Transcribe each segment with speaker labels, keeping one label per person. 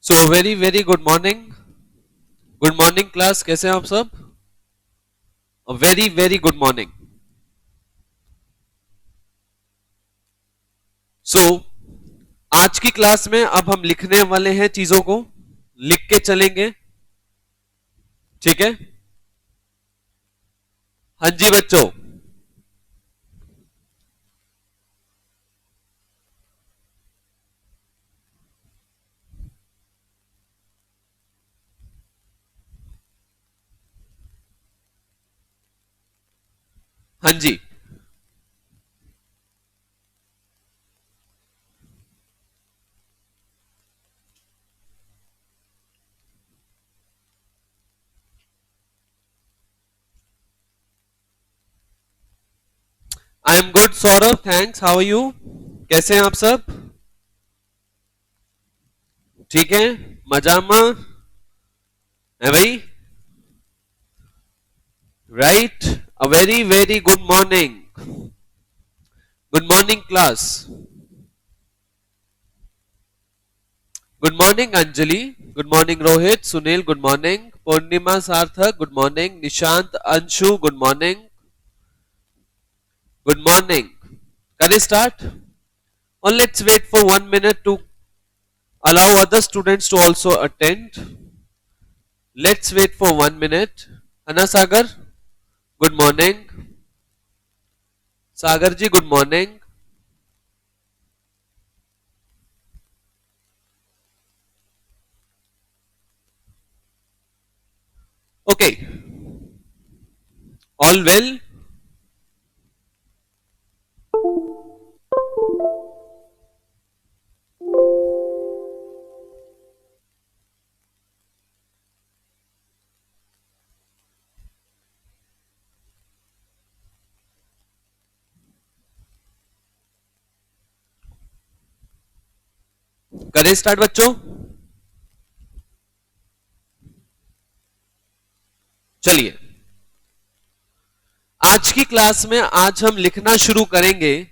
Speaker 1: सो very very good morning class, कैसे हैं आप सब? Very very good morning. So आज की क्लास में अब हम लिखने वाले हैं, चीजों को लिख के चलेंगे, ठीक है? हाँ जी बच्चों, हाँ जी। I am good Saurabh, thanks. How are you? कैसे हैं आप सब? ठीक है, मजामा है भाई? Right. Uh very very good morning class. Good morning Anjali, good morning Rohit, Sunil good morning, Purnima Sarthak good morning, Nishant Anshu good morning, good morning. Can start? और let's wait for 1 minute to allow other students to also attend. Let's wait for 1 minute. Anna Sagar, good morning. Sagar ji, good morning. Okay, all well? करें start बच्चों? चलिए, आज की class में आज हम लिखना शुरू करेंगे,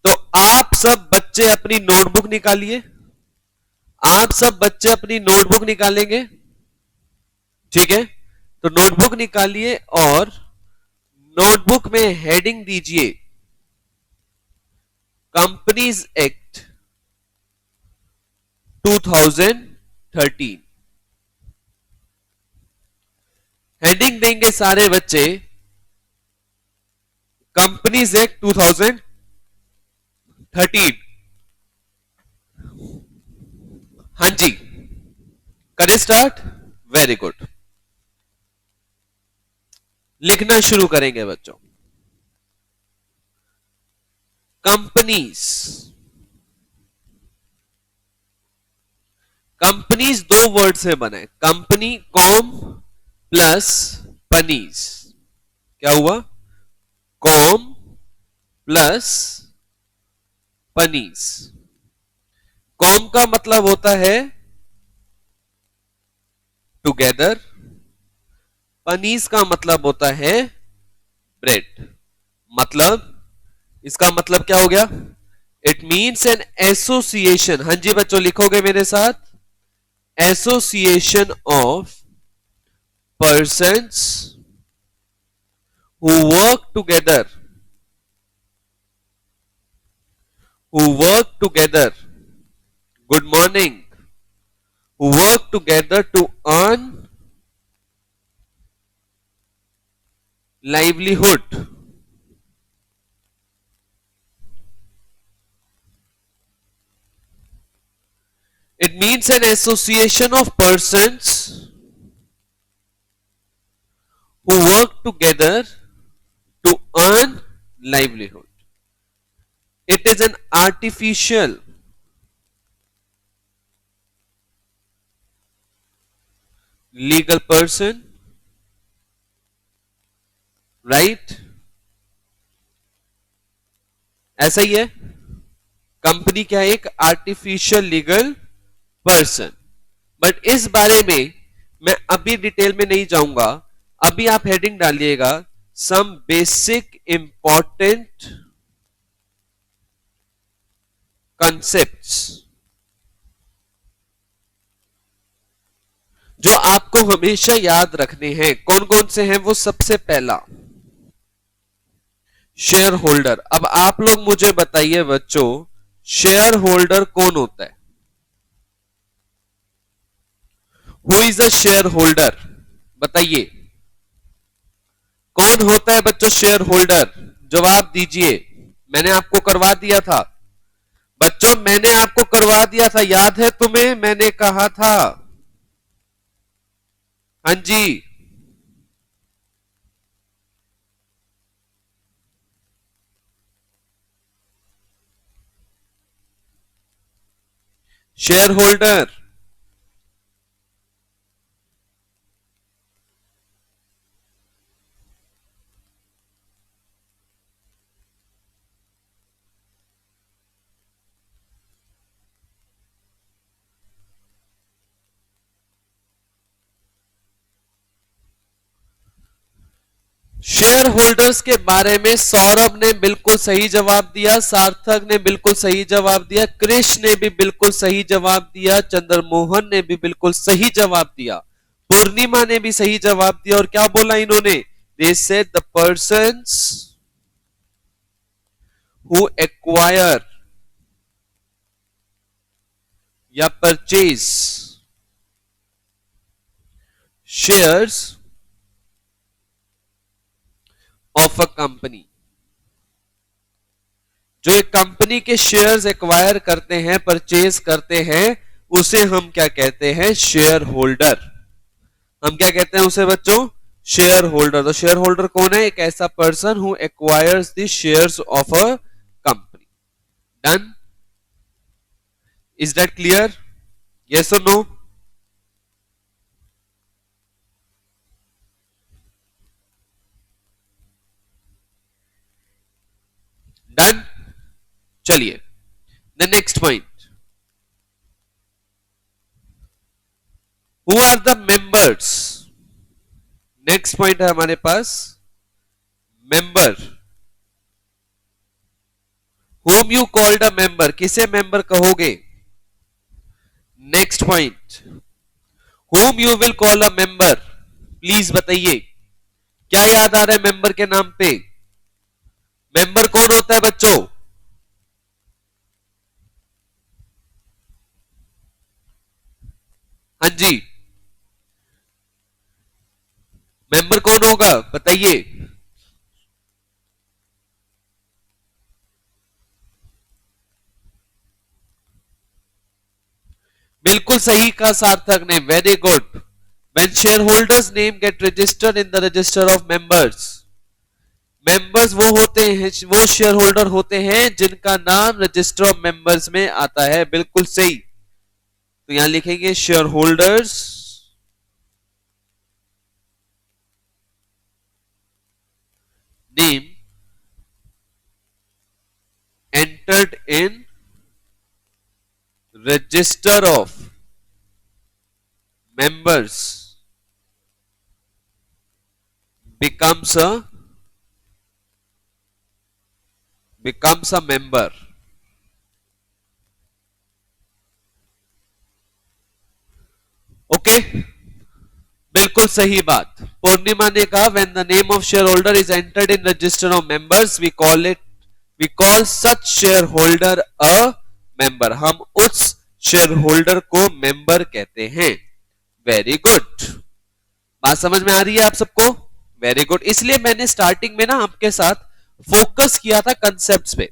Speaker 1: तो आप सब बच्चे अपनी नोटबुक निकालिए। आप सब बच्चे अपनी नोटबुक निकालेंगे, ठीक है? तो नोटबुक निकालिए और नोटबुक में हेडिंग दीजिए कंपनीज एक्ट 2013। हेडिंग देंगे सारे बच्चे कंपनीज एक्ट 2013। हाँ जी, करें स्टार्ट। वेरी गुड, लिखना शुरू करेंगे बच्चों। कंपनीज, कंपनीज दो वर्ड से बने, कंपनी कॉम प्लस पनीज। क्या हुआ? Com plus पनीज। कॉम का मतलब होता है टुगेदर, पनीज का मतलब होता है ब्रेड। मतलब, इसका मतलब क्या हो गया? It means an association. हाँ जी बच्चों, लिखोगे मेरे साथ? Association of persons who work together, good morning, who work together to earn livelihood. It means an association of persons who work together to earn livelihood. It is an artificial legal person, right? ऐसा ही है। Company क्या है? एक artificial legal person. But इस बारे में मैं अभी डिटेल में नहीं जाऊंगा। अभी आप हेडिंग डालिएगा सम बेसिक इंपॉर्टेंट concepts जो आपको हमेशा याद रखने हैं कौन कौन से हैं। वो सबसे पहला शेयर होल्डर। अब आप लोग मुझे बताइए बच्चों, शेयर होल्डर कौन होता है? Who is a share holder? बताइए कौन होता है बच्चों शेयर होल्डर? जवाब दीजिए। मैंने आपको करवा दिया था बच्चों, मैंने आपको करवा दिया था, याद है तुम्हें? मैंने कहा था। हाँ जी, शेयर होल्डर। शेयर होल्डर्स के बारे में सौरभ ने बिल्कुल सही जवाब दिया, सार्थक ने बिल्कुल सही जवाब दिया, कृष्ण ने भी बिल्कुल सही जवाब दिया, चंद्रमोहन ने भी बिल्कुल सही जवाब दिया, पूर्णिमा ने भी सही जवाब दिया। और क्या बोला इन्होंने? They said the persons who acquire या purchase shares of a company. जो एक कंपनी के शेयर्स एक्वायर करते हैं, परचेज करते हैं, उसे हम क्या कहते हैं? Share holder. हम क्या कहते हैं उसे बच्चों? Share holder. तो शेयर होल्डर कौन है? एक ऐसा person who acquires the shares of a company. Done? Is that clear? Yes और नो? डन? चलिए the next point, who are the members. Next point है हमारे पास member. whom you called a member, किसे मेंबर कहोगे? Next point, whom you will call a member, please बताइए क्या याद आ रहा है मेंबर के नाम पे? मेंबर कौन होता है बच्चों? हाँ जी, मेंबर कौन होगा बताइए? बिल्कुल सही कहा सार्थक ने, very good. When share holders name get registered in the register of members, members वो होते हैं, वो शेयर होल्डर होते हैं जिनका नाम रजिस्टर ऑफ मेंबर्स में आता है। बिल्कुल सही। तो यहां लिखेंगे share holders name entered in register of members becomes a member। Okay, बिल्कुल सही बात। पूर्णिमा ने कहा when the name of share holder is entered in register of members we call such share holder a member. हम उस share holder को member कहते हैं। वेरी गुड, बात समझ में आ रही है आप सबको? Very good. इसलिए मैंने स्टार्टिंग में ना आपके साथ फोकस किया था कंसेप्ट्स पे।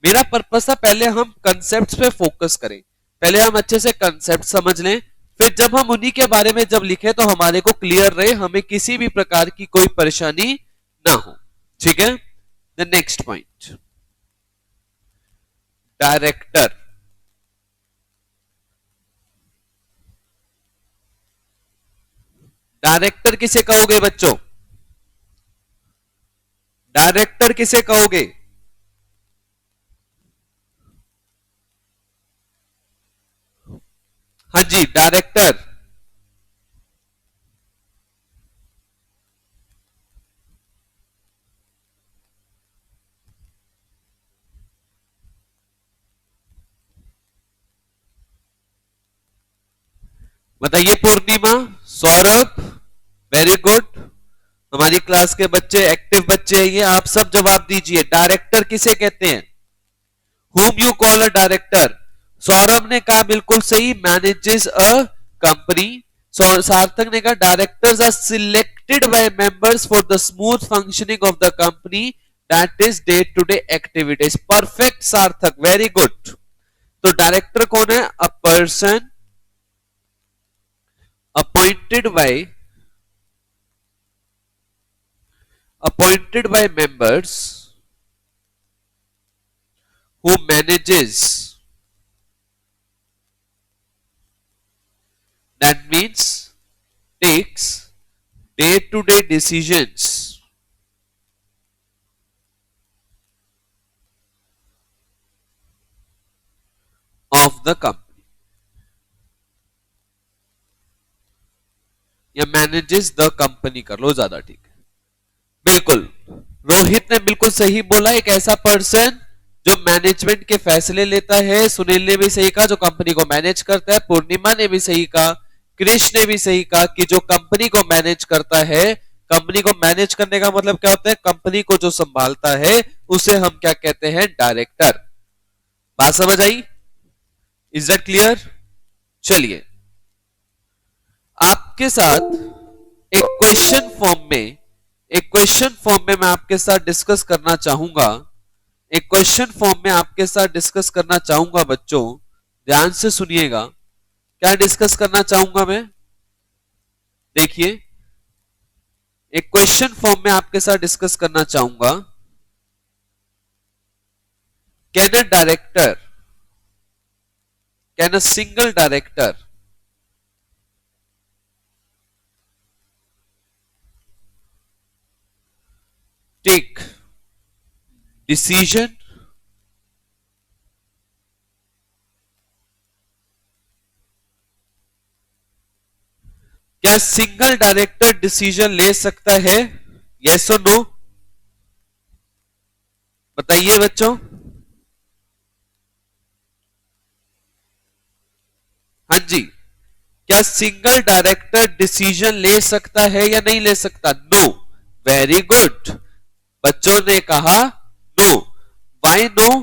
Speaker 1: मेरा पर्पस था पहले हम कंसेप्ट्स पे फोकस करें, पहले हम अच्छे से कंसेप्ट समझ लें, फिर जब हम उन्हीं के बारे में जब लिखे तो हमारे को क्लियर रहे, हमें किसी भी प्रकार की कोई परेशानी ना हो। ठीक है? The next point, director. Director किसे कहोगे बच्चों? डायरेक्टर किसे कहोगे? हाँ जी, डायरेक्टर। बताइए पूर्णिमा, सौरभ, वेरी गुड। हमारी क्लास के बच्चे एक्टिव बच्चे हैं ये, आप सब जवाब दीजिए। डायरेक्टर किसे कहते हैं? whom you call a director? Saurabh ने कहा बिल्कुल सही, मैनेजेस अ कंपनी। सार्थक ने कहा directors are selected by members for the smooth functioning of the company that is day to day activities. Perfect Sarthak, very good. तो डायरेक्टर कौन है? A person appointed by members who manages, that means takes day to day decisions of the company, या manages the company कर लो, ज्यादा ठीक है। बिल्कुल, रोहित ने बिल्कुल सही बोला, एक ऐसा पर्सन जो मैनेजमेंट के फैसले लेता है। सुनील ने भी सही कहा, जो कंपनी को मैनेज करता है। पूर्णिमा ने भी सही कहा, कृष्ण ने भी सही कहा कि जो कंपनी को मैनेज करता है। कंपनी को मैनेज करने का मतलब क्या होता है? कंपनी को जो संभालता है उसे हम क्या कहते हैं? डायरेक्टर। बात समझ आई? Is that clear? चलिए, आपके साथ एक क्वेश्चन फॉर्म में मैं आपके साथ डिस्कस करना चाहूंगा। एक क्वेश्चन फॉर्म में आपके साथ डिस्कस करना चाहूंगा। बच्चों ध्यान से सुनिएगा, क्या डिस्कस करना चाहूंगा मैं? देखिए, एक क्वेश्चन फॉर्म में आपके साथ डिस्कस करना चाहूंगा। Can a single director take decision क्या सिंगल डायरेक्टर डिसीजन ले सकता है? यस और नो बताइए बच्चों। हाँ जी, क्या सिंगल डायरेक्टर डिसीजन ले सकता है या नहीं ले सकता? नो। वेरी गुड, बच्चों ने कहा नो। Why no?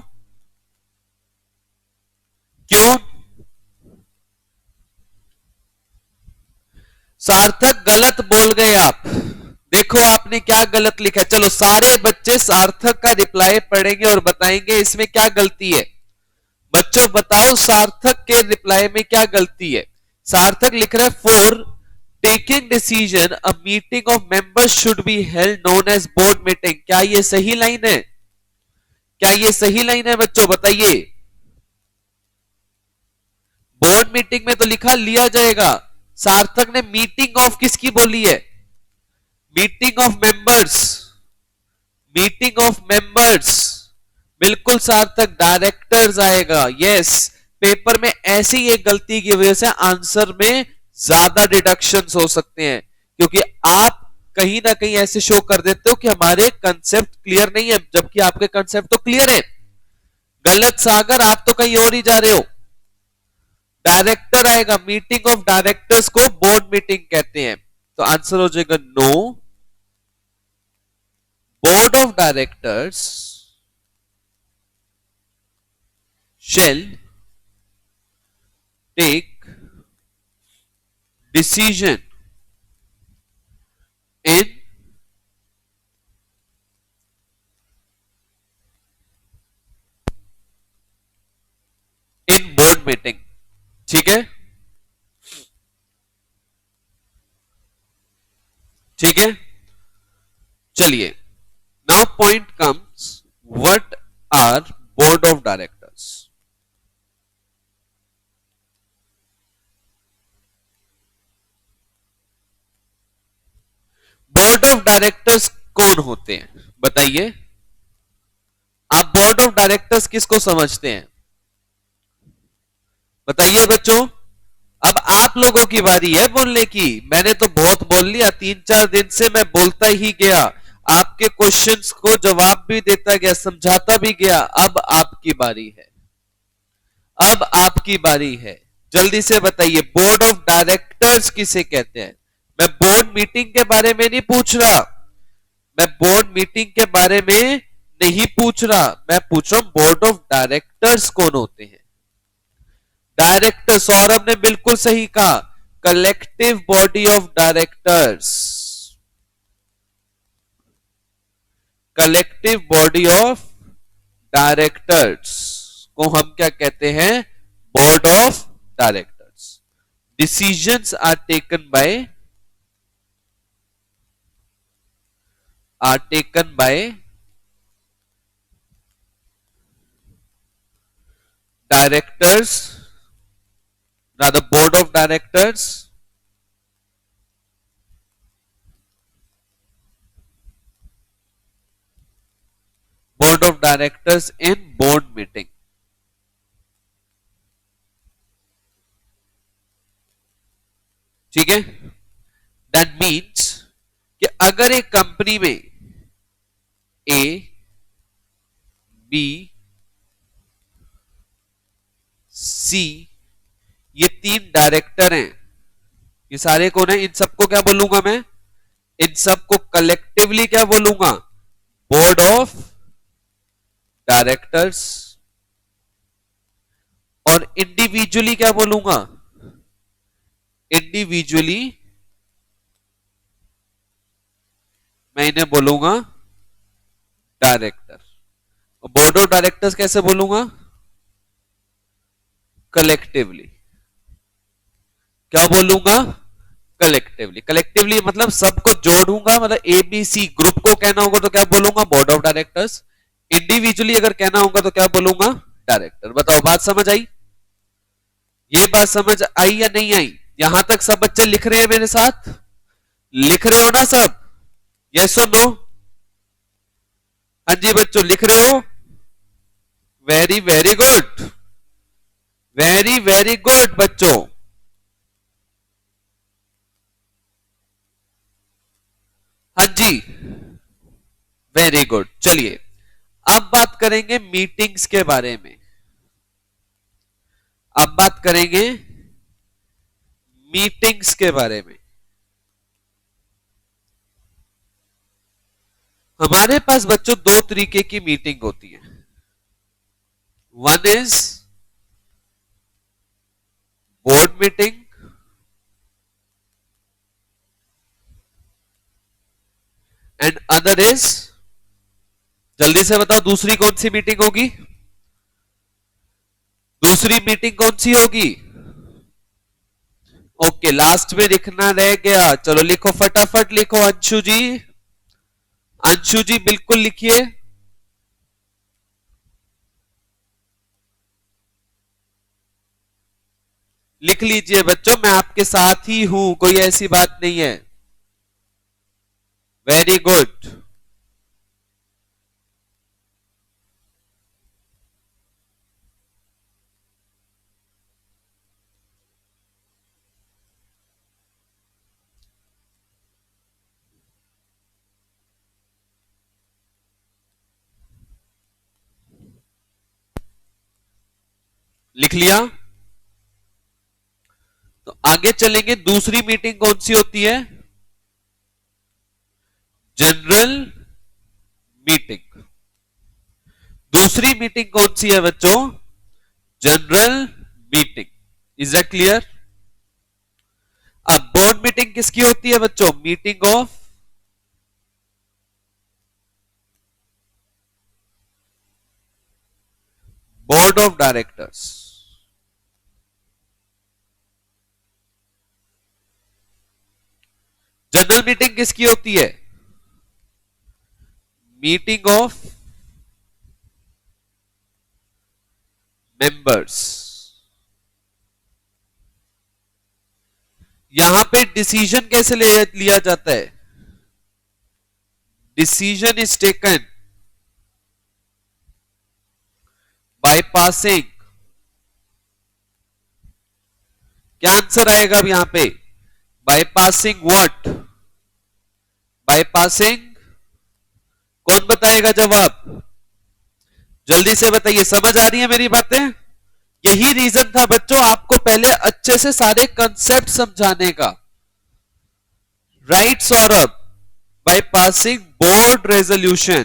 Speaker 1: क्यों? सार्थक गलत बोल गए आप। देखो आपने क्या गलत लिखा है। चलो सारे बच्चे सार्थक का रिप्लाई पढ़ेंगे और बताएंगे इसमें क्या गलती है। बच्चों बताओ सार्थक के रिप्लाई में क्या गलती है। सार्थक लिख रहा है for taking decision a meeting of members should be held known as board meeting. क्या ये सही लाइन है? क्या ये सही लाइन है बच्चों? बताइए। बोर्ड मीटिंग में तो लिखा लिया जाएगा। सार्थक ने मीटिंग ऑफ किसकी बोली है? Meeting of members. Meeting of members बिल्कुल सार्थक, डायरेक्टर्स आएगा। यस, पेपर में ऐसी एक गलती की वजह से आंसर में ज्यादा डिडक्शंस हो सकते हैं, क्योंकि आप कहीं ना कहीं ऐसे शो कर देते हो कि हमारे कंसेप्ट क्लियर नहीं है, जबकि आपके कंसेप्ट तो क्लियर है। गलत सागर, आप तो कहीं और ही जा रहे हो। डायरेक्टर आएगा, मीटिंग ऑफ डायरेक्टर्स को बोर्ड मीटिंग कहते हैं। तो आंसर हो जाएगा no. Board of directors shall take decision in board meeting. ठीक है, ठीक है। चलिए, now point comes, what are board of directors? Board of directors कौन होते हैं बताइए। आप बोर्ड ऑफ डायरेक्टर्स किसको समझते हैं? बताइए बच्चों। अब आप लोगों की बारी है बोलने की। मैंने तो बहुत बोल लिया, 3-4 दिन से मैं बोलता ही गया, आपके क्वेश्चंस को जवाब भी देता गया, समझाता भी गया। अब आपकी बारी है, अब आपकी बारी है। जल्दी से बताइए, बोर्ड ऑफ डायरेक्टर्स किसे कहते हैं? मैं बोर्ड मीटिंग के बारे में नहीं पूछ रहा, मैं बोर्ड मीटिंग के बारे में नहीं पूछ रहा, मैं पूछ रहा हूं बोर्ड ऑफ डायरेक्टर्स कौन होते हैं? डायरेक्टर, सौरभ ने बिल्कुल सही कहा, collective body of directors, collective body of directors को हम क्या कहते हैं? Board of directors. Decisions are taken by directors, rather board of directors, board of directors in board meeting। ठीक है, दैट मीन्स कि अगर एक कंपनी में ए, बी, सी ये 3 डायरेक्टर हैं, ये सारे कौन है? इन सबको क्या बोलूंगा मैं? इन सबको कलेक्टिवली क्या बोलूंगा? Board of directors. और इंडिविजुअली क्या बोलूंगा? इंडिविजुअली मैं इन्हें बोलूंगा डायरेक्टर। और बोर्ड ऑफ डायरेक्टर्स कैसे बोलूंगा? कलेक्टिवली। क्या बोलूंगा? कलेक्टिवली। कलेक्टिवली मतलब सबको जोड़ूंगा, मतलब एबीसी ग्रुप को कहना होगा तो क्या बोलूंगा? Board of directors. इंडिविजुअली अगर कहना होगा तो क्या बोलूंगा? डायरेक्टर। बताओ, बात समझ आई? ये बात समझ आई या नहीं आई? यहां तक सब बच्चे लिख रहे हैं मेरे साथ? लिख रहे हो ना सब? यस और नो? हाँ जी बच्चों, लिख रहे हो? Very very good, very very good बच्चों। हाँ जी, वेरी गुड। चलिए अब बात करेंगे मीटिंग्स के बारे में। अब बात करेंगे मीटिंग्स के बारे में। हमारे पास बच्चों 2 तरीके की मीटिंग होती है। One is board meeting and other is, जल्दी से बताओ दूसरी कौन सी मीटिंग होगी? दूसरी मीटिंग कौन सी होगी? ओके, लास्ट में लिखना रह गया, चलो लिखो, फटाफट लिखो। अंशु जी, अंशु जी बिल्कुल लिखिए। लिख लीजिए बच्चों, मैं आपके साथ ही हूं, कोई ऐसी बात नहीं है। Very good. लिख लिया? तो आगे चलेंगे। दूसरी मीटिंग कौन सी होती है? General meeting. दूसरी मीटिंग कौन सी है बच्चों? General meeting. Is that clear? अब बोर्ड मीटिंग किसकी होती है बच्चों? Meeting of board of directors. General meeting किसकी होती है? Meeting of members. यहां पे डिसीजन कैसे लिया जाता है? Decision is taken by passing, क्या आंसर आएगा अब यहां पे? By passing what? By passing, कौन बताएगा जवाब? जल्दी से बताइए, समझ आ रही है मेरी बातें? यही रीजन था बच्चों आपको पहले अच्छे से सारे कंसेप्ट समझाने का. Right Saurabh, by passing board resolution,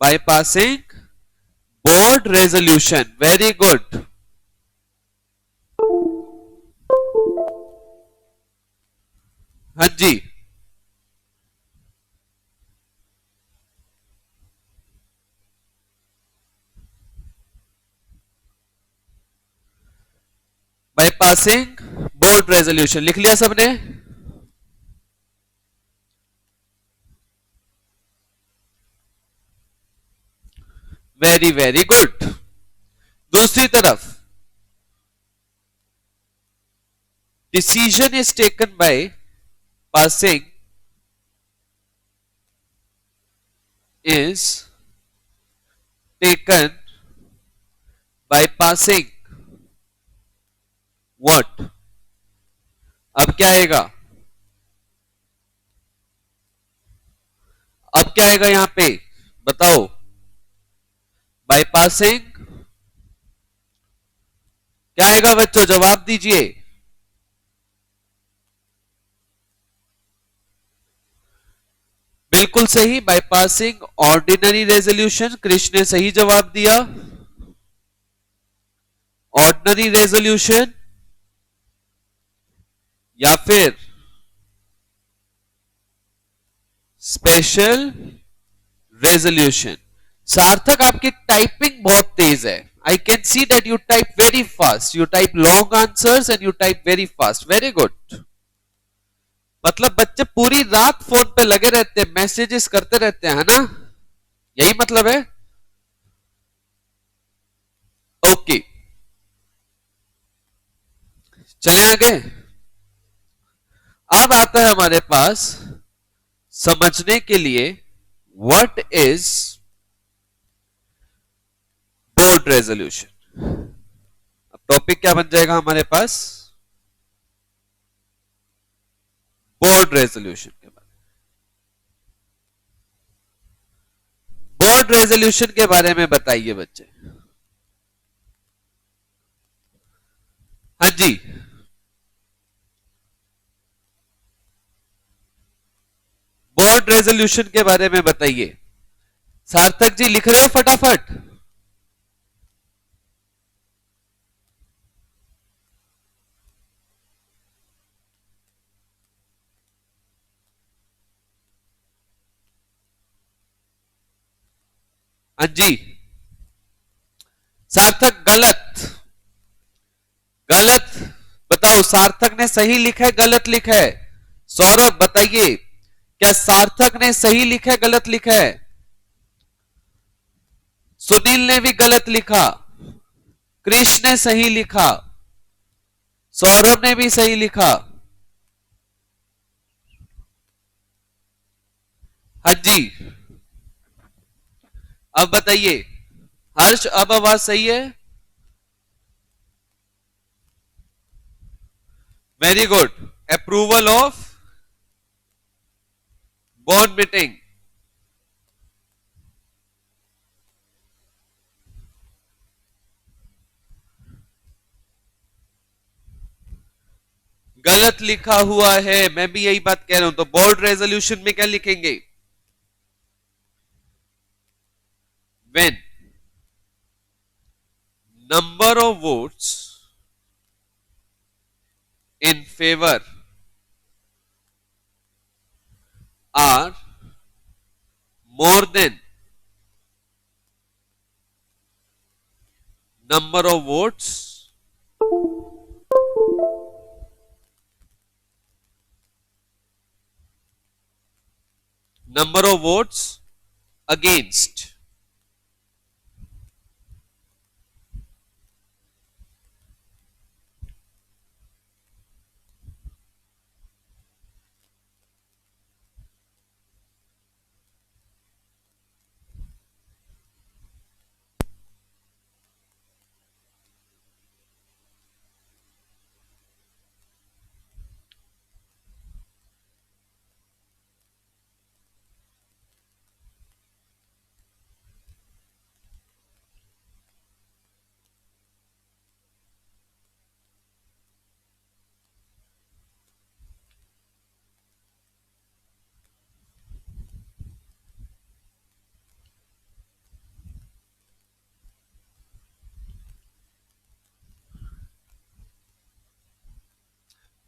Speaker 1: by passing board resolution, very good. हाँ जी, बाय पासिंग बोर्ड रेजोल्यूशन लिख लिया सबने. Very very good. दूसरी तरफ decision is taken by passing is taken by passing what. अब क्या आएगा, अब क्या आएगा यहां पे बताओ. बाय पासिंग क्या आएगा बच्चों, जवाब दीजिए. बिल्कुल सही, by passing ordinary resolution. Krishna ने सही जवाब दिया. ऑर्डिनरी रेजोल्यूशन या फिर स्पेशल रेजोल्यूशन. सार्थक आपकी टाइपिंग बहुत तेज है. I can see that you type very fast. You type long answers and you type very fast. Very good. मतलब बच्चे पूरी रात फोन पे लगे रहते हैं, मैसेजेस करते रहते हैं, है ना? यही मतलब है. ओके, चले आगे. अब आता है हमारे पास समझने के लिए व्हाट इज बोर्ड रेजोल्यूशन. अब टॉपिक क्या बन जाएगा हमारे पास, बोर्ड रेजोल्यूशन के बारे में. बोर्ड रेजोल्यूशन के बारे में बताइए बच्चे. हाँ जी, बोर्ड रेजोल्यूशन के बारे में बताइए. सार्थक जी लिख रहे हो फटाफट. हाँ जी, सार्थक गलत. गलत बताओ, सार्थक ने सही लिखा है गलत लिखा है. सौरभ बताइए, क्या सार्थक ने सही लिखा है गलत लिखा है. सुनील ने भी गलत लिखा. कृष्ण ने सही लिखा. सौरभ ने भी सही लिखा. हाँ जी, अब बताइए. हर्ष, अब आवाज सही है. Very good. Approval of board meeting. गलत लिखा हुआ है, मैं भी यही बात कह रहा हूं. तो बोर्ड रेजोल्यूशन में क्या लिखेंगे, when number of votes in favor are more than number of votes against.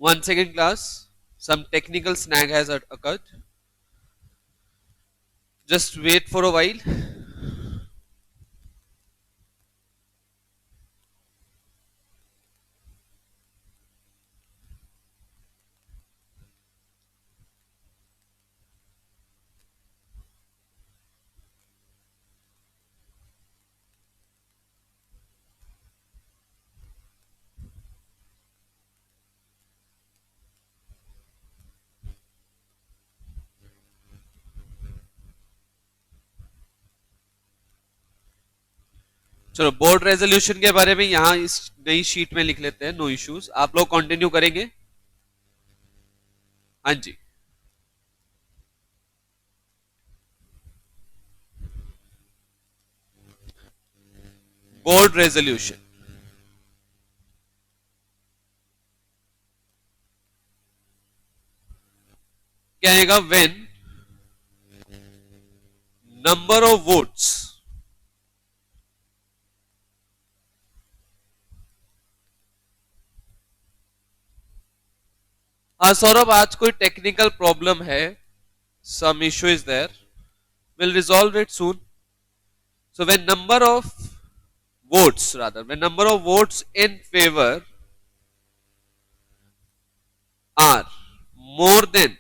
Speaker 1: One second, class. Some technical snag has occurred. Just wait for a while. चलो बोर्ड रेजोल्यूशन के बारे में यहां इस नई शीट में लिख लेते हैं, नो इश्यूज। आप लोग कंटिन्यू करेंगे। हाँ जी, बोर्ड रेजोल्यूशन क्या आएगा? व्हेन नंबर ऑफ वोट्स हाँ सौरभ, आज कोई टेक्निकल प्रॉब्लम है, some issue is there, will resolve it soon. So when number of votes, rather when number of votes in favor are more than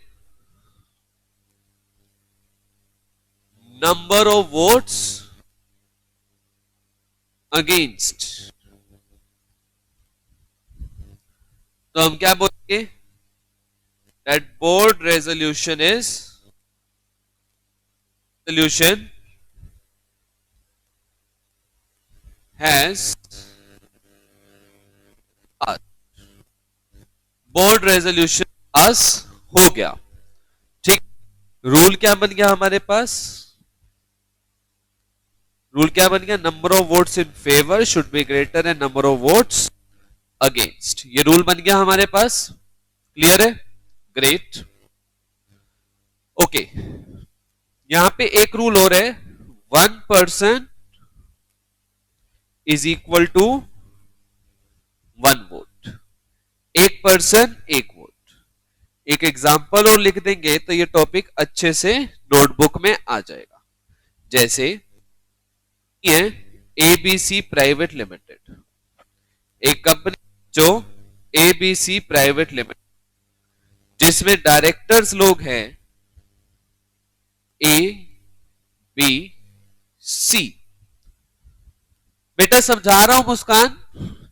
Speaker 1: number of votes against, तो हम क्या बोलेंगे? that board resolution has board resolution pass हो गया। ठीक, rule क्या बन गया हमारे पास? रूल क्या बन गया? Number of votes in favour should be greater and number of votes against. ये रूल बन गया हमारे पास। क्लियर है? ग्रेट। ओके, यहां पे एक रूल और है, 1% is equal to 1 vote. 1% 1 vote. एक एग्जाम्पल और लिख देंगे तो ये टॉपिक अच्छे से नोटबुक में आ जाएगा। जैसे ये एबीसी प्राइवेट लिमिटेड, एक कंपनी जो एबीसी प्राइवेट लिमिटेड, जिसमें डायरेक्टर्स लोग हैं ए बी सी। बेटा समझा रहा हूं मुस्कान,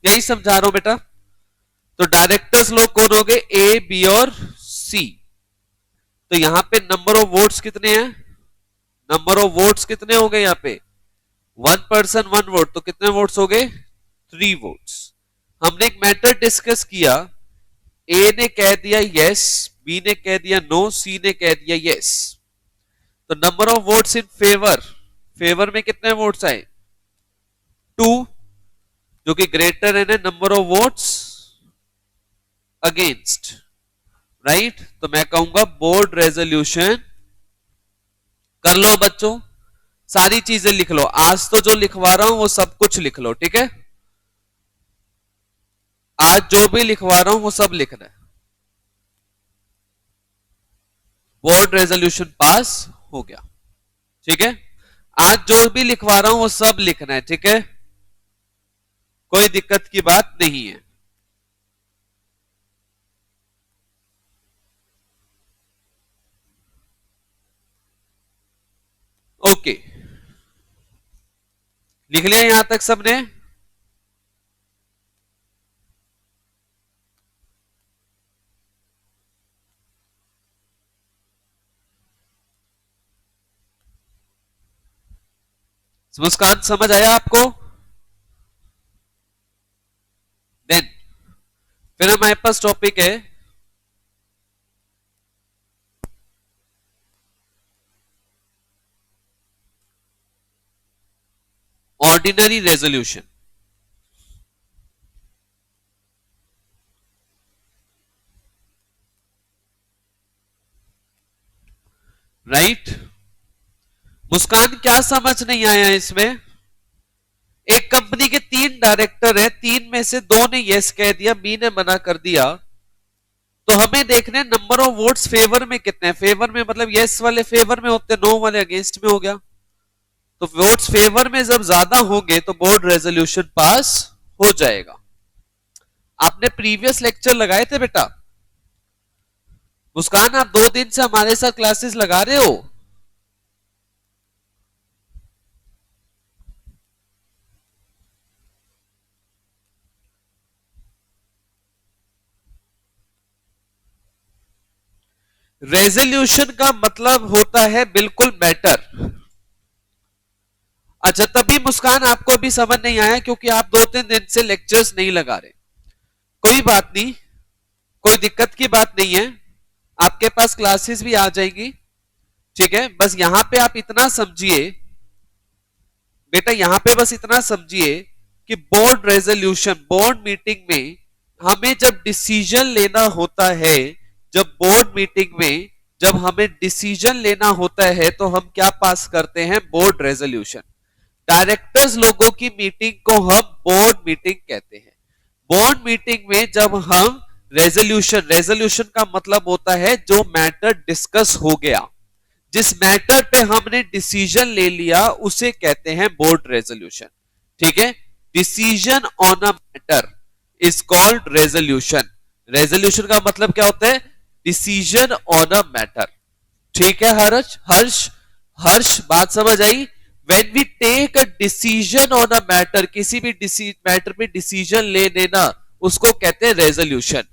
Speaker 1: यही समझा रहा हूं बेटा। तो डायरेक्टर्स लोग कौन हो गए? ए बी और सी। तो यहां पे नंबर ऑफ वोट्स कितने हैं? नंबर ऑफ वोट्स कितने हो गए यहां पे? 1% 1 वोट, तो कितने वोट्स हो गए? 3 वोट्स। हमने एक मैटर डिस्कस किया, ए ने कह दिया यस, बी ने कह दिया नो, सी ने कह दिया यस। तो number of votes in favour, favour में कितने वोट्स आए? 2, जो कि ग्रेटर है number of votes against, right. तो मैं कहूंगा बोर्ड रेजोल्यूशन, कर लो बच्चों, सारी चीजें लिख लो। आज तो जो लिखवा रहा हूं वो सब कुछ लिख लो, ठीक है? आज जो भी लिखवा रहा हूं वो सब लिखना है। बोर्ड रेजोल्यूशन पास हो गया, ठीक है? आज जो भी लिखवा रहा हूं वो सब लिखना है, ठीक है? कोई दिक्कत की बात नहीं है। ओके, लिख लिया यहां तक सबने? मुस्कान समझ आया आपको? देन फिर हमारे पास टॉपिक है ऑर्डिनरी रेजोल्यूशन। राइट, मुस्कान क्या समझ नहीं आया इसमें? एक कंपनी के 3 डायरेक्टर है, 3 में से 2 ने यस कह दिया, बी ने मना कर दिया, तो हमें देखने नंबर ऑफ वोट्स फेवर में कितने हैं। फेवर में मतलब यस वाले फेवर में होते, नो वाले अगेंस्ट में हो गया। तो वोट्स फेवर में जब ज्यादा होंगे तो बोर्ड रेजोल्यूशन पास हो जाएगा। आपने प्रीवियस लेक्चर लगाए थे बेटा? मुस्कान, आप 2 दिन से हमारे साथ क्लासेस लगा रहे हो? रेजोल्यूशन का मतलब होता है बिल्कुल मैटर। अच्छा, तभी मुस्कान आपको अभी समझ नहीं आया क्योंकि आप 2-3 दिन से लेक्चर्स नहीं लगा रहे। कोई बात नहीं, कोई दिक्कत की बात नहीं है, आपके पास क्लासेस भी आ जाएंगी। ठीक है, बस यहां पे आप इतना समझिए बेटा, यहां पे बस इतना समझिए कि बोर्ड रेजोल्यूशन, बोर्ड मीटिंग में हमें जब डिसीजन लेना होता है, जब बोर्ड मीटिंग में जब हमें डिसीजन लेना होता है तो हम क्या पास करते हैं? Board resolution. डायरेक्टर्स लोगों की मीटिंग को हम बोर्ड मीटिंग कहते हैं। बोर्ड मीटिंग में जब हम रेजोल्यूशन, रेजोल्यूशन का मतलब होता है जो मैटर डिस्कस हो गया, जिस मैटर पे हमने डिसीजन ले लिया उसे कहते हैं बोर्ड रेजोल्यूशन। ठीक है, decision on a matter is called resolution. Resolution का मतलब क्या होता है? Decision on a matter. ठीक है हर्ष, हर्ष हर्ष बात समझ आई? When we take a decision on a matter, किसी भी मैटर पे डिसीजन ले लेना, उसको कहते हैं रेजोल्यूशन।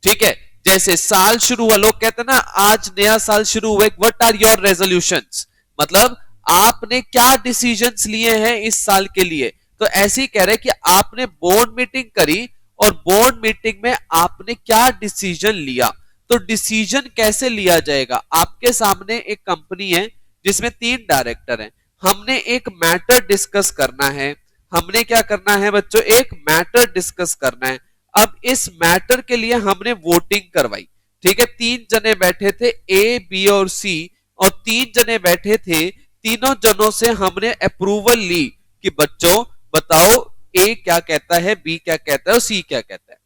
Speaker 1: ठीक है, जैसे साल शुरू हुआ, लोग कहते हैं ना आज नया साल शुरू हुआ, व्हाट आर योर रेजोल्यूशंस, मतलब आपने क्या डिसीजंस लिए हैं इस साल के लिए। तो ऐसे ही कह रहे हैं कि आपने बोर्ड मीटिंग करी और बोर्ड मीटिंग में आपने क्या डिसीजन लिया। तो डिसीजन कैसे लिया जाएगा? आपके सामने एक कंपनी है जिसमें 3 डायरेक्टर हैं, हमने एक मैटर डिस्कस करना है। हमने क्या करना है बच्चों? एक मैटर डिस्कस करना है। अब इस मैटर के लिए हमने वोटिंग करवाई। ठीक है, 3 जने बैठे थे, ए बी और सी, और 3 जने बैठे थे, तीनों जनों से हमने अप्रूवल ली कि बच्चों बताओ ए क्या कहता है, बी क्या कहता है और सी क्या कहता है।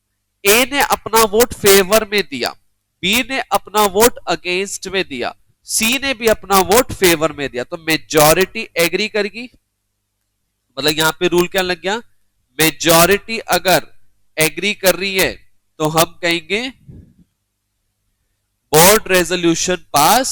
Speaker 1: ए ने अपना वोट फेवर में दिया, बी ने अपना वोट अगेंस्ट में दिया, सी ने भी अपना वोट फेवर में दिया। तो मेजॉरिटी एग्री करेगी, मतलब यहां पे रूल क्या लग गया? मेजॉरिटी अगर एग्री कर रही है तो हम कहेंगे बोर्ड रेजोल्यूशन पास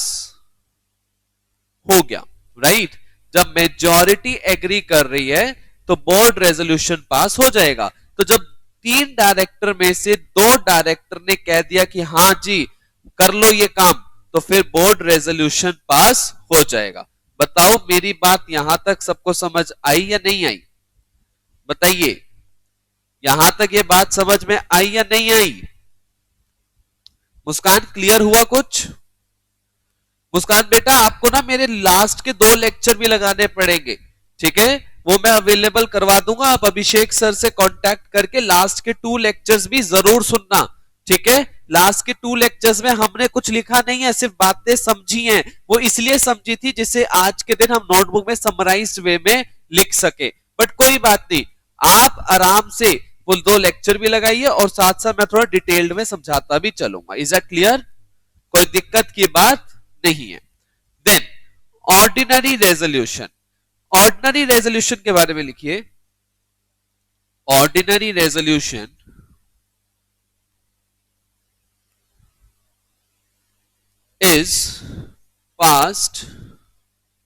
Speaker 1: हो गया। राइट, जब मेजॉरिटी एग्री कर रही है तो बोर्ड रेजोल्यूशन पास हो जाएगा। तो जब 3 डायरेक्टर में से 2 डायरेक्टर ने कह दिया कि हां जी कर लो ये काम, तो फिर बोर्ड रेजोल्यूशन पास हो जाएगा। बताओ मेरी बात यहां तक सबको समझ आई या नहीं आई? बताइए, यहां तक ये बात समझ में आई या नहीं आई? मुस्कान क्लियर हुआ कुछ? मुस्कान बेटा, आपको ना मेरे लास्ट के 2 लेक्चर भी लगाने पड़ेंगे। ठीक है, वो मैं अवेलेबल करवा दूंगा, आप अभिषेक सर से कांटेक्ट करके लास्ट के 2 लेक्चर्स भी जरूर सुनना। ठीक है, लास्ट के 2 लेक्चर्स में हमने कुछ लिखा नहीं है, सिर्फ बातें समझी हैं। वो इसलिए समझी थी जिसे आज के दिन हम नोटबुक में समराइज्ड वे में लिख सके। बट कोई बात नहीं, आप आराम से वो 2 लेक्चर भी लगाइए और साथ साथ मैं थोड़ा डिटेल्ड में समझाता भी चलूंगा। Is that clear? कोई दिक्कत की बात नहीं है। Then ordinary resolution, ordinary resolution के बारे में लिखिए। Ordinary resolution is passed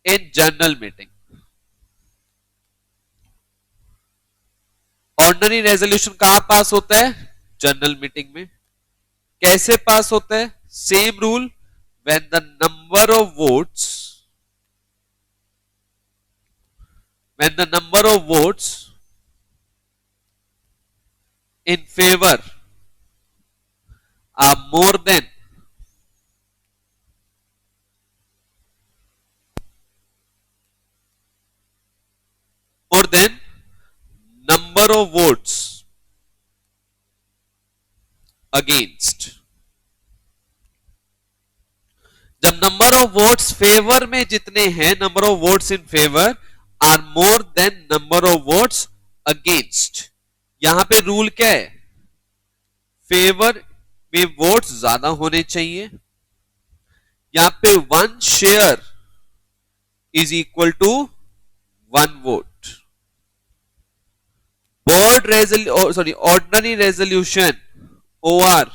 Speaker 1: in general meeting. Ordinary resolution कहां पास होता है? जनरल मीटिंग में। कैसे पास होता है? Same rule, when the number of votes, when the number of votes in favor are more than number of votes against। जब number of votes favour में जितने हैं, number of votes in favour are more than number of votes against. यहां पे rule क्या है? Favour में votes ज्यादा होने चाहिए। यहां पे 1 share is equal to 1 vote. Ordinary resolution OR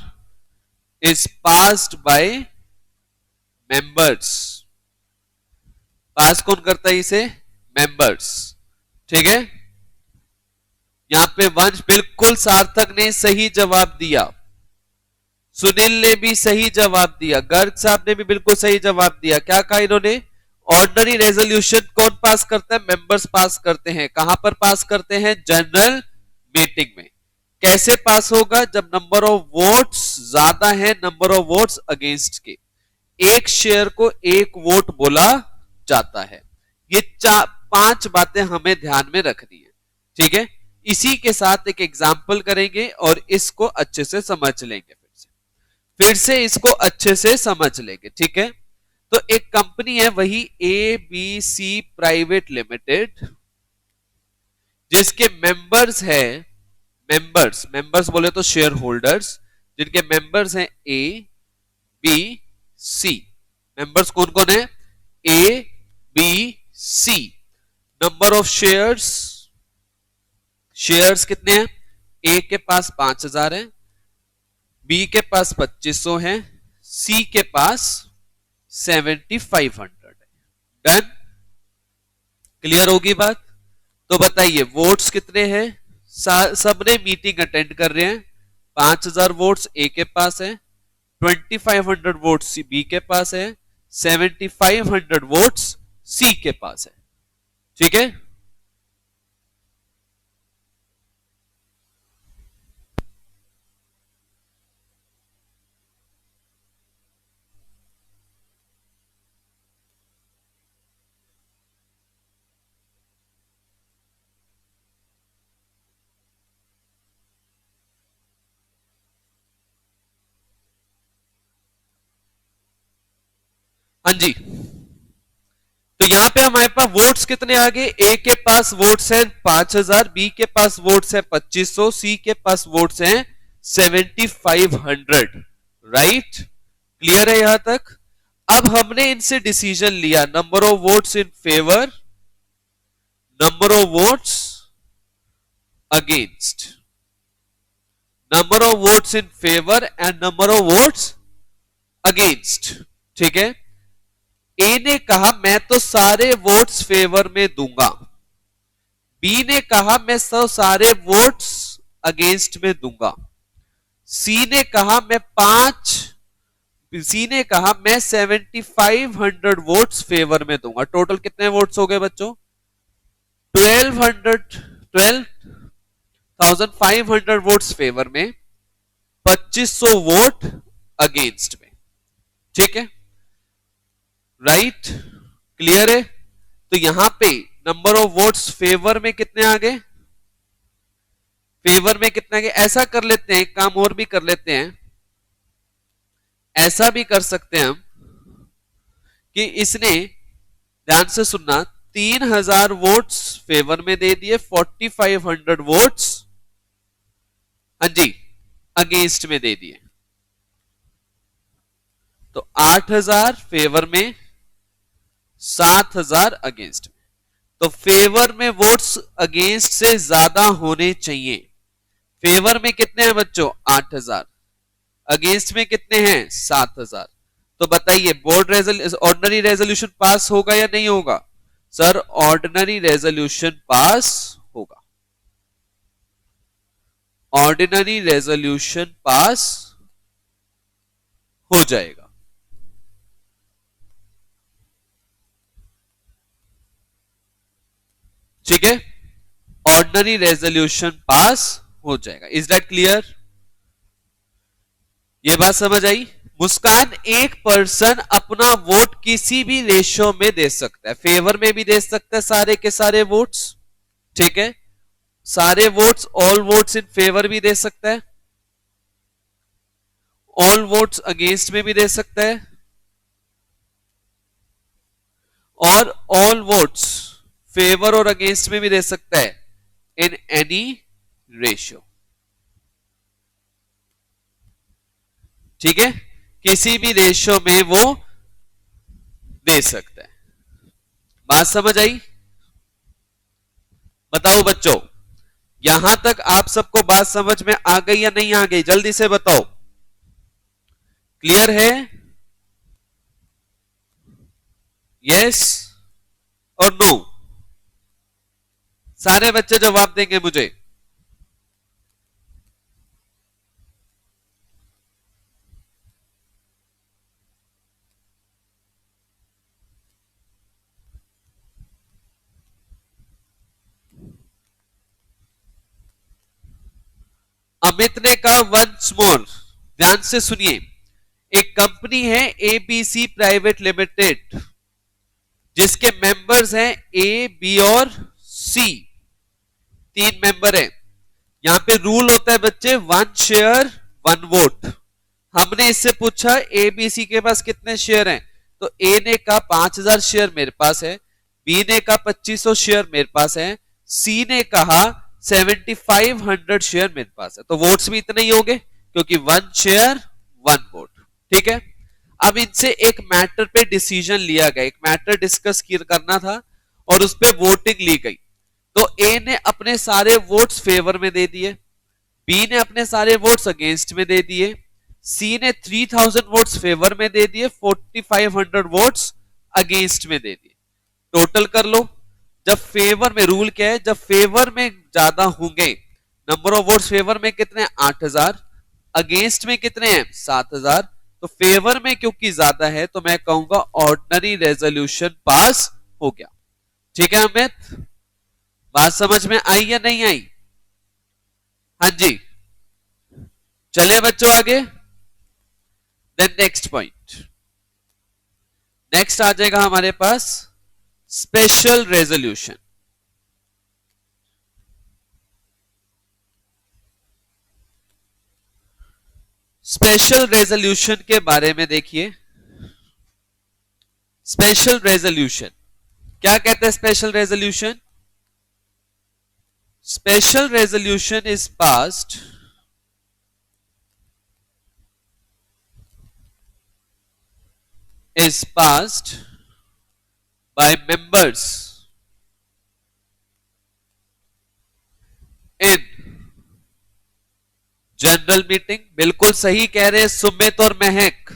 Speaker 1: is passed by members। Pass कौन करता है इसे? मेंबर्स। ठीक है, यहां पे वंश बिल्कुल सार्थक ने सही जवाब दिया, सुनील ने भी सही जवाब दिया, गर्ग साहब ने भी बिल्कुल सही जवाब दिया। क्या कहा इन्होंने? ऑर्डिनरी रेजोल्यूशन कौन पास करता है? मेंबर्स पास करते हैं। कहां पर पास करते हैं? जनरल मीटिंग में। कैसे पास होगा? जब नंबर ऑफ वोट्स ज्यादा है नंबर ऑफ वोट्स अगेंस्ट के। एक शेयर को एक वोट बोला जाता है। ये 5 बातें हमें ध्यान में रखनी है। ठीक है, इसी के साथ एक एग्जाम्पल करेंगे और इसको अच्छे से समझ लेंगे। फिर से इसको अच्छे से समझ लेंगे। ठीक है, तो एक कंपनी है वही ABC प्राइवेट लिमिटेड, जिसके मेंबर्स है, मेंबर्स बोले तो शेयर होल्डर्स, जिनके मेंबर्स हैं ABC। मेंबर्स कौन कौन है? ABC। नंबर ऑफ शेयर्स कितने हैं? ए के पास 5000 है, बी के पास 2500 है, सी के पास 7500 है। डन? क्लियर होगी बात? तो बताइए वोट्स कितने हैं? सबने मीटिंग अटेंड कर रहे हैं। 5000 वोट्स ए के पास है, 2500 वोट्स बी के पास है, 7500 वोट्स सी के पास है। ठीक है, हाँ जी। तो यहां पे हमारे पास वोट्स कितने आ गए? ए के पास वोट्स हैं 5000, बी के पास वोट्स हैं 2500, सी के पास वोट्स हैं 7500। राइट? क्लियर है यहां तक? अब हमने इनसे डिसीजन लिया, number of votes in favour, number of votes against, number of votes in favour and number of votes against. ठीक है, ए ने कहा मैं तो सारे वोट्स फेवर में दूंगा, बी ने कहा मैं तो सारे वोट्स अगेंस्ट में दूंगा, सी ने कहा मैं 7500 वोट्स फेवर में दूंगा। टोटल कितने वोट्स हो गए बच्चों? 12,500 वोट्स फेवर में, 2500 वोट अगेंस्ट में। ठीक है, राइट? क्लियर है? तो यहां पे नंबर ऑफ वोट्स फेवर में कितने आ गए? फेवर में कितने आ गए? ऐसा कर लेते हैं, काम और भी कर लेते हैं, ऐसा भी कर सकते हैं हम कि इसने, ध्यान से सुनना, 3000 वोट्स फेवर में दे दिए, 4500 वोट्स, हाँ जी, अगेंस्ट में दे दिए। तो 8000 फेवर में, 7000 अगेंस्ट में। तो फेवर में वोट्स अगेंस्ट से ज्यादा होने चाहिए। फेवर में कितने हैं बच्चों? 8000, अगेंस्ट में कितने हैं? 7000। तो बताइए ऑर्डिनरी रेजोल्यूशन पास होगा या नहीं होगा? सर ऑर्डिनरी रेजोल्यूशन पास होगा, ऑर्डिनरी रेजोल्यूशन पास हो जाएगा। ठीक है, ऑर्डिनरी रेजोल्यूशन पास हो जाएगा। Is that clear? ये बात समझ आई? मुस्कान, एक पर्सन अपना वोट किसी भी रेशियो में दे सकता है, फेवर में भी दे सकता है सारे के सारे वोट्स, ठीक है, सारे votes, all votes in favour भी दे सकता है, ऑल वोट्स अगेंस्ट में भी दे सकता है, और ऑल वोट्स फेवर और अगेंस्ट में भी दे सकता है इन एनी रेशियो। ठीक है, किसी भी रेशियो में वो दे सकता है। बात समझ आई? बताओ बच्चों, यहां तक आप सबको बात समझ में आ गई या नहीं आ गई? जल्दी से बताओ, क्लियर है? यस और नो? सारे बच्चे जवाब देंगे मुझे। अमित ने कहा वंस मोर, ध्यान से सुनिए। एक कंपनी है एबीसी प्राइवेट लिमिटेड, जिसके मेंबर्स हैं ए, बी और सी, तीन मेंबर हैं। यहां पे रूल होता है बच्चे, वन शेयर वन वोट। हमने इससे पूछा ए बी सी के पास कितने शेयर हैं, तो ए ने कहा 5000 शेयर मेरे पास है, बी ने कहा 2500 शेयर मेरे पास है, सी ने कहा 7500 शेयर मेरे पास है। तो वोट्स भी इतने ही होंगे, क्योंकि वन शेयर वन वोट। ठीक है, अब इनसे एक मैटर पे डिसीजन लिया गया, एक मैटर डिस्कस करना था और उस पर वोटिंग ली गई। तो ए ने अपने सारे वोट्स फेवर में दे दिए, बी ने अपने सारे वोट्स अगेंस्ट में दे दिए, सी ने 3000 वोट्स फेवर में दे दिए, 4500 वोट्स अगेंस्ट में दे दिए। टोटल कर लो। जब फेवर में, रूल क्या है, जब फेवर में ज्यादा होंगे, नंबर ऑफ वोट्स फेवर में कितने, 8000, अगेंस्ट में कितने हैं, 7000, तो फेवर में क्योंकि ज्यादा है तो मैं कहूंगा ऑर्डिनरी रेजोल्यूशन पास हो गया। ठीक है अमित, बात समझ में आई या नहीं आई? हाँ जी, चले बच्चों आगे। देन नेक्स्ट पॉइंट, नेक्स्ट आ जाएगा हमारे पास स्पेशल रेजोल्यूशन। स्पेशल रेजोल्यूशन के बारे में देखिए। स्पेशल रेजोल्यूशन क्या कहते हैं? Special resolution, special resolution is passed by members in general meeting. बिल्कुल सही कह रहे हैं सुमित और महक।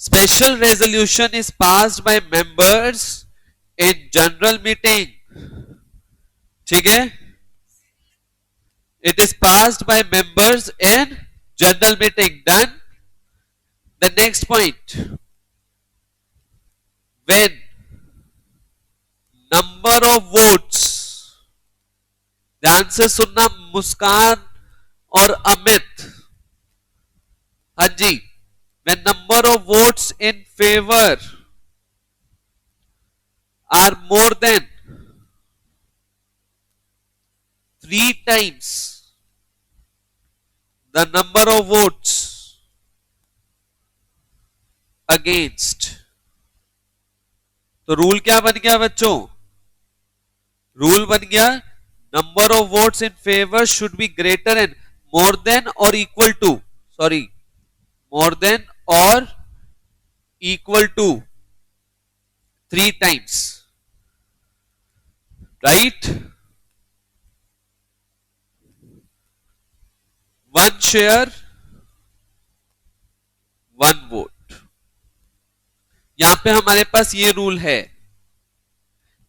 Speaker 1: Special resolution is passed by members in general meeting. ठीक है, it is passed by members in general meeting. Done. The next point, when number of votes, ध्यान से सुनना मुस्कान और अमित, हाँ जी, when number of votes in favor are more than 3 times the number of votes against, तो rule क्या बन गया बच्चों? रूल बन गया, number of votes in favour should be greater and more than और equal to, sorry, more than और equal to 3 times, right? One share one vote. यहां पे हमारे पास ये रूल है,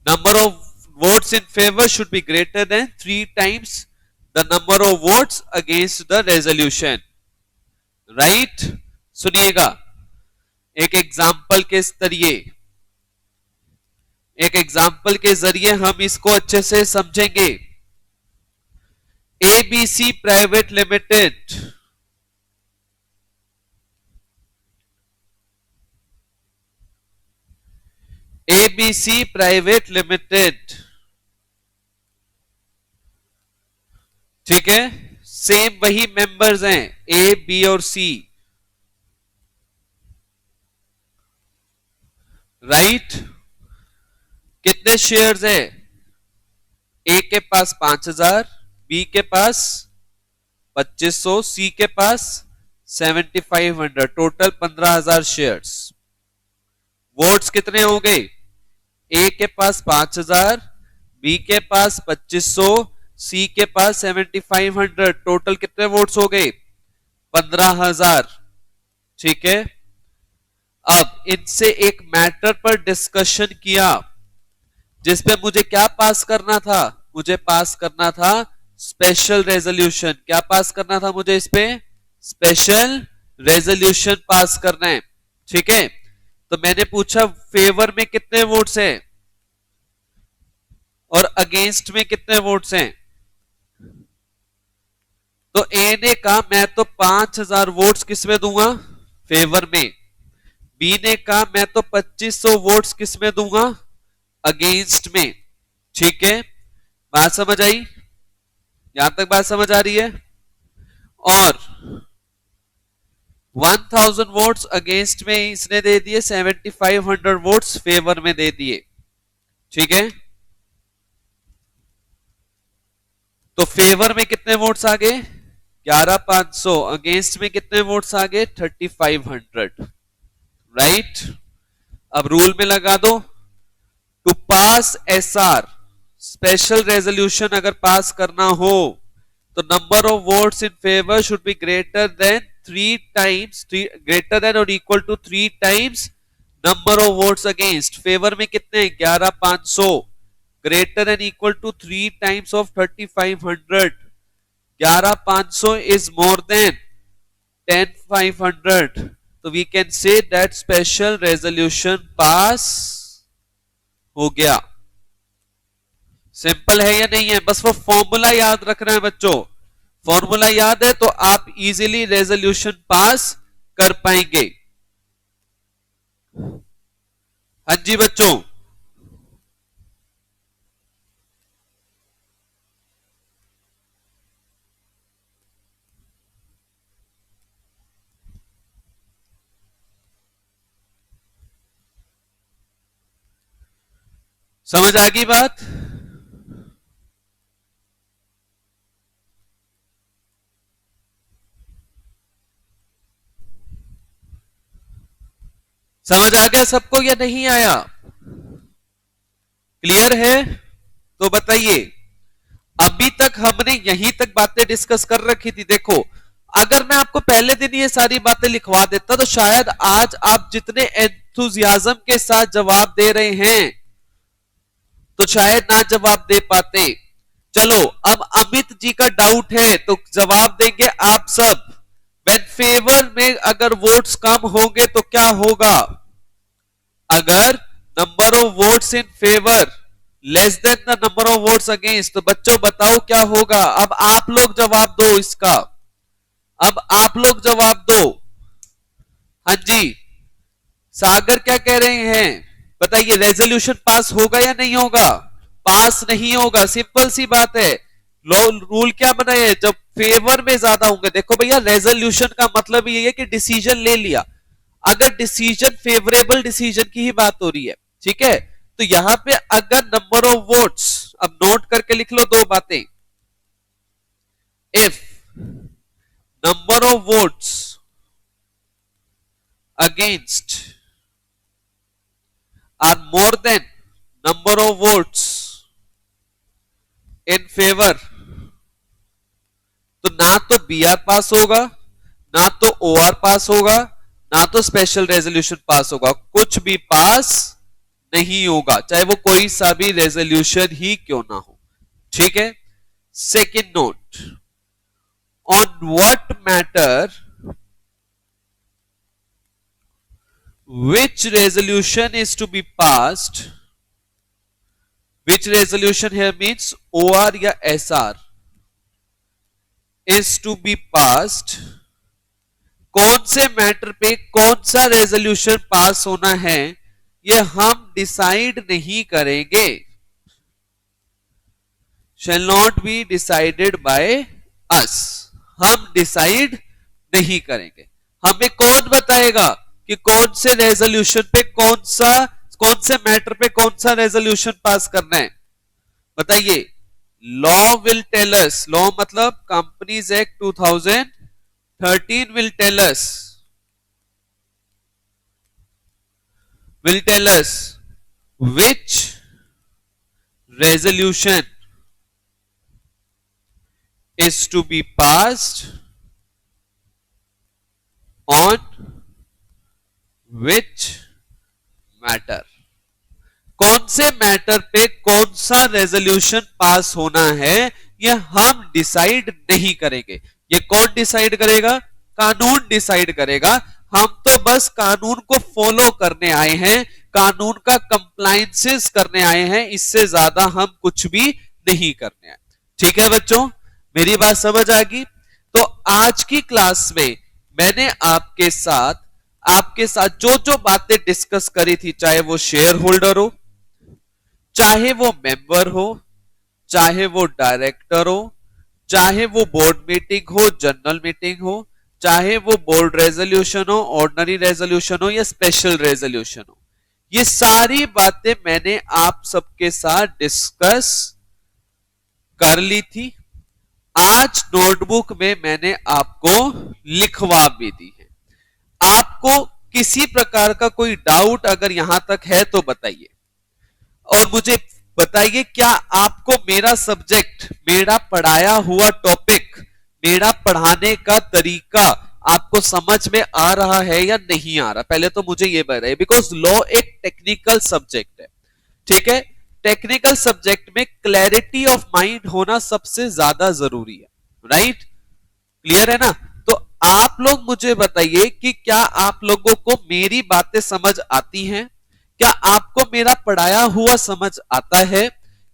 Speaker 1: number of votes in favour should be greater than 3 times the number of votes against the resolution, right? सुनिएगा, एक example के जरिए, एक एग्जाम्पल के जरिए हम इसको अच्छे से समझेंगे। ABC private limited ABC private limited, ठीक है, सेम वही मेंबर्स हैं ए, बी और सी, राइट? कितने शेयर्स है? ए के पास 5000, बी के पास 2500, सी के पास 7500, टोटल 15,000 शेयर्स। वोट्स कितने हो गए? ए के पास 5,000, बी के पास 2500, सी के पास 7500, टोटल कितने वोट्स हो गए? 15,000। ठीक है, अब इनसे एक मैटर पर डिस्कशन किया जिसपे मुझे क्या पास करना था? मुझे पास करना था स्पेशल रेजोल्यूशन। क्या पास करना था मुझे? इस पे स्पेशल रेजोल्यूशन पास करना है। ठीक है, तो मैंने पूछा फेवर में कितने वोट्स हैं और अगेंस्ट में कितने वोट्स हैं। तो ए ने कहा मैं तो 5,000 वोट्स किस में दूंगा? फेवर में। बी ने कहा मैं तो 2500 वोट्स किस में दूंगा? अगेंस्ट में। ठीक है, बात समझ आई? यहां तक बात समझ आ रही है? और 1000 वोट्स अगेंस्ट में इसने दे दिए, 7500 वोट्स फेवर में दे दिए। ठीक है, तो फेवर में कितने वोट्स आ गए? 11,500। अगेंस्ट में कितने वोट्स आ गए? 3,500। राइट, अब रूल में लगा दो, to pass SR, special resolution अगर पास करना हो तो number of votes in favour should be greater than 3 times, greater than और equal to 3 times number of votes against. Favour में कितने? 11,500, greater than equal to 3 times of 3,500। 11,500 is more than 10,500, तो we can say that special resolution pass हो गया। Simple है या नहीं है? बस वो फॉर्मूला याद रखना है बच्चों। फॉर्मूला याद है तो आप इजीली रेजोल्यूशन पास कर पाएंगे। हाँ जी बच्चों, समझ आ गई बात? समझ आ गया सबको या नहीं आया? क्लियर है? तो बताइए, अभी तक हमने यहीं तक बातें डिस्कस कर रखी थी। देखो, अगर मैं आपको पहले दिन ये सारी बातें लिखवा देता तो शायद आज आप जितने एंथुजियाज्म के साथ जवाब दे रहे हैं तो शायद ना जवाब दे पाते। चलो, अब अमित जी का डाउट है तो जवाब देंगे आप सब। व्हेन फेवर में अगर वोट्स कम होंगे तो क्या होगा? अगर number of votes in favour less than the number of votes against, तो बच्चों बताओ क्या होगा? अब आप लोग जवाब दो इसका, अब आप लोग जवाब दो। हाँ जी, सागर क्या कह रहे हैं बताइए? रेजोल्यूशन पास होगा या नहीं होगा? पास नहीं होगा, सिंपल सी बात है। रूल क्या बनाए? जब फेवर में ज्यादा होंगे, देखो भैया रेजोल्यूशन का मतलब ये है कि डिसीजन ले लिया। अगर डिसीजन फेवरेबल डिसीजन की ही बात हो रही है, ठीक है, तो यहां पे अगर नंबर ऑफ वोट्स, अब नोट करके लिख लो दो बातें। If number of votes against are more than number of votes in favor, तो ना तो बी आर पास होगा, ना तो ओ आर पास होगा, ना तो स्पेशल रेजोल्यूशन पास होगा, कुछ भी पास नहीं होगा, चाहे वो कोई सा भी रेजोल्यूशन ही क्यों ना हो। ठीक है, second note, on what matter which resolution is to be passed, which resolution here means OR या SR is to be passed, कौन से मैटर पे कौन सा रेजोल्यूशन पास होना है ये हम डिसाइड नहीं करेंगे, shall not be decided by us, हम डिसाइड नहीं करेंगे। हमें कौन बताएगा कि कौन से रेजोल्यूशन पे कौन से मैटर पे कौन सा रेजोल्यूशन पास करना है? बताइए, law will tell us, law मतलब Companies Act 2013 will tell us which resolution is to be passed on which matter, कौन से मैटर पे कौन सा रेजोल्यूशन पास होना है ये हम डिसाइड नहीं करेंगे। ये कौन डिसाइड करेगा? कानून डिसाइड करेगा। हम तो बस कानून को फॉलो करने आए हैं, कानून का कंप्लायंसेस करने आए हैं, इससे ज्यादा हम कुछ भी नहीं करने आए। ठीक है बच्चों, मेरी बात समझ आ गई? तो आज की क्लास में मैंने आपके साथ जो जो बातें डिस्कस करी थी, चाहे वो शेयर होल्डर हो, चाहे वो मेंबर हो, चाहे वो डायरेक्टर हो, चाहे वो बोर्ड मीटिंग हो, जनरल मीटिंग हो, चाहे वो बोर्ड रेजोल्यूशन हो, ऑर्डिनरी रेजोल्यूशन हो या स्पेशल रेजोल्यूशन हो, ये सारी बातें मैंने आप सबके साथ डिस्कस कर ली थी। आज नोटबुक में मैंने आपको लिखवा भी दी है। आपको किसी प्रकार का कोई डाउट अगर यहां तक है तो बताइए, और मुझे बताइए क्या आपको मेरा सब्जेक्ट, मेरा पढ़ाया हुआ टॉपिक, मेरा पढ़ाने का तरीका आपको समझ में आ रहा है या नहीं आ रहा? पहले तो मुझे ये बताइए, बिकॉज लॉ एक टेक्निकल सब्जेक्ट है। ठीक है, टेक्निकल सब्जेक्ट में क्लैरिटी ऑफ माइंड होना सबसे ज्यादा जरूरी है। राइट, क्लियर है ना? तो आप लोग मुझे बताइए कि क्या आप लोगों को मेरी बातें समझ आती हैं? क्या आपको मेरा पढ़ाया हुआ समझ आता है?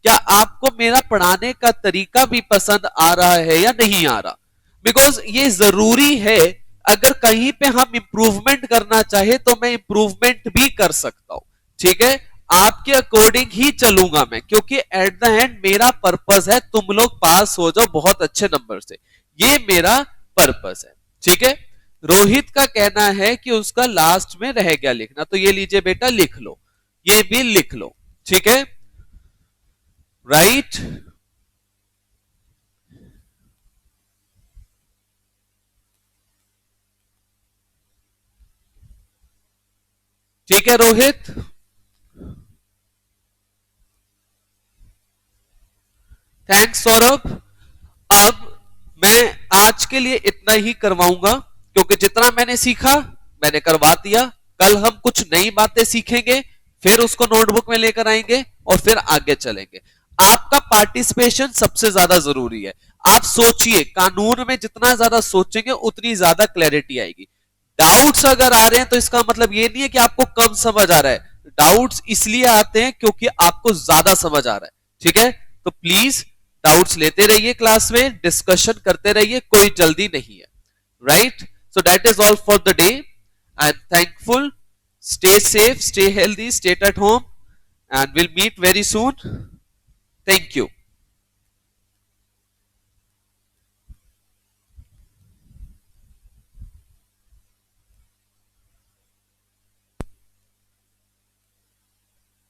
Speaker 1: क्या आपको मेरा पढ़ाने का तरीका भी पसंद आ रहा है या नहीं आ रहा? बिकॉज ये जरूरी है, अगर कहीं पे हम इंप्रूवमेंट करना चाहे तो मैं इंप्रूवमेंट भी कर सकता हूं। ठीक है, आपके अकॉर्डिंग ही चलूंगा मैं, क्योंकि एट द एंड मेरा पर्पस है तुम लोग पास हो जाओ बहुत अच्छे नंबर से, ये मेरा पर्पस है। ठीक है, रोहित का कहना है कि उसका लास्ट में रह गया लिखना, तो ये लीजिए बेटा लिख लो, ये भी लिख लो। ठीक है, राइट। ठीक है रोहित, थैंक्स सौरभ। अब मैं आज के लिए इतना ही करवाऊंगा, क्योंकि जितना मैंने सीखा मैंने करवा दिया। कल हम कुछ नई बातें सीखेंगे, फिर उसको नोटबुक में लेकर आएंगे और फिर आगे चलेंगे। आपका पार्टिसिपेशन सबसे ज्यादा जरूरी है। आप सोचिए, कानून में जितना ज्यादा सोचेंगे उतनी ज्यादा क्लैरिटी आएगी। डाउट्स अगर आ रहे हैं तो इसका मतलब ये नहीं है कि आपको कम समझ आ रहा है, डाउट्स इसलिए आते हैं क्योंकि आपको ज्यादा समझ आ रहा है। ठीक है, तो प्लीज डाउट्स लेते रहिए, क्लास में डिस्कशन करते रहिए, कोई जल्दी नहीं है। Right, so that is all for the day. I am thankful, stay safe, stay healthy, stay at home, and we'll meet very soon. Thank you.